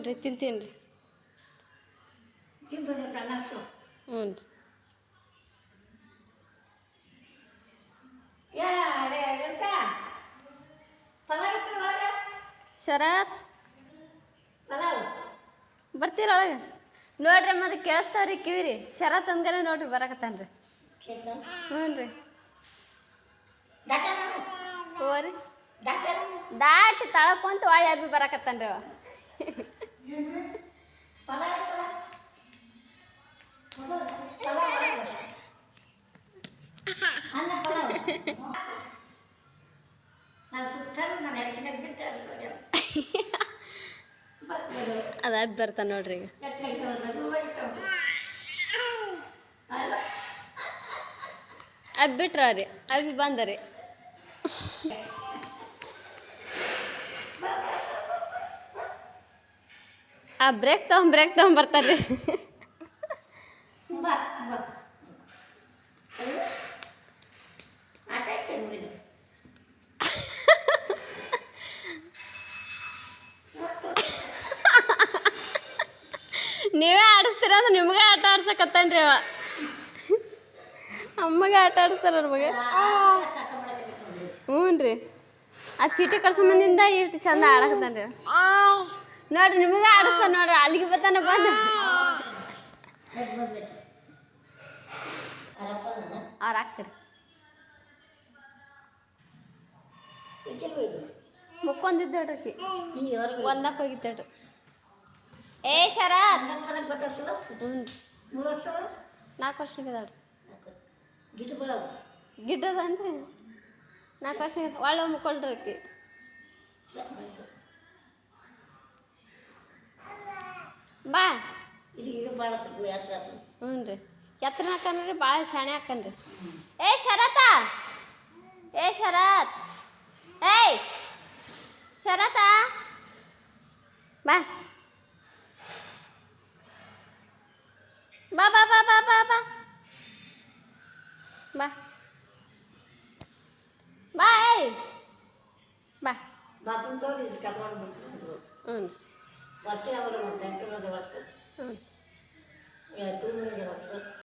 ರೀ ತಿಂತೀನಿ ರೀ. ತಿಂದು ಚೆನ್ನಾಗಿ ಹ್ಞೂ ರೀ. ಶರತ್ ಬರ್ತೀರ ಒಳಗೆ ನೋಡ್ರಿ ಮತ್ತೆ ಕೇಳಿಸ್ತಾವ್ರಿ ಕಿವಿರಿ. ಶರತ್ ಅಂದ್ಗಾನೆ ನೋಡ್ರಿ ಬರಕತ್ತಾನ್ರಿ. ಹ್ಞೂ ರೀ. ಹೋರಿ ದಾಟಿ ತಳಕೊಂತ ಒಳ್ಳೆ ಅಬ್ಬಿ ಬರಕತ್ತಾನ್ರಿ ಅವ. ಅದ ಅಬ್ಬಿ ಬರ್ತಾನೆ ನೋಡ್ರಿ ಈಗ. ಅಬ್ಬಿ ಬಿಟ್ರ ರೀ ಅಬ್ಬಿ ಬಂದರಿ. ಆ ಬ್ರೇಕ್ ತಗೊಂಡ್ ಬರ್ತಾರ್ರಿ. ನೀವೇ ಆಡಿಸ್ತೀರ ಅಂದ್ರೆ ನಿಮ್ಗೆ ಆಟ ಆಡ್ಸಕತ್ತಾನ್ರಿ ಅವ. ಅಮ್ಮಗೆ ಆಟ ಆಡಿಸ್ತಾರ ನಮಗೆ. ಹ್ಞೂ ರೀ. ಆ ಚೀಟಿ ಕಳ್ಸೊಂಬಂದಿಂದ ಇಷ್ಟು ಚಂದ ಆಡಕತ್ತಾನ್ರಿ ನೋಡ್ರಿ. ನಿಮಗೆ ಆಡಿಸ್ತಾನ ನೋಡ್ರಿ. ಅಲ್ಲಿಗೆ ಬರ್ತಾನೆ ಬಂದು ಅವ್ರು ಹಾಕ್ತಾರೆ ಮುಕ್ಕೊಂದಿದ್ದಾಡ್ರಿ. ಒಂದಕ್ಕೆ ಹೋಗಿದ್ದಾಡ್ರಿ. ಏ ಶರತ್. ಹ್ಞೂ 4 ವರ್ಷಕ್ಕಿದಾಳ್ರಿ. ಗಿಡ್ಡದನ್ರಿ 4 ವರ್ಷ ಒಳ್ಳೆ ಮುಕ್ಕೊಳ್ರಿ ಆಕಿ. ಬಾ. ಹ್ಞೂ ರೀ. ಎತ್ತರ ಹಾಕನ್ರಿ ಭಾಳ ಶಾಣೆ ಹಾಕನ್ರಿ. ಏ ಶರತ ಏ ಶರತ್ ಏಯ್ ಶರತ ಬಾ ಬಾ ಬಾ ಬಾ ಬಾ ಬಾ ಬಾ ಬಾ ಬಾ ಏಯ್ ಬಾ. ಹ್ಞೂ. ಹ್ಞೂ.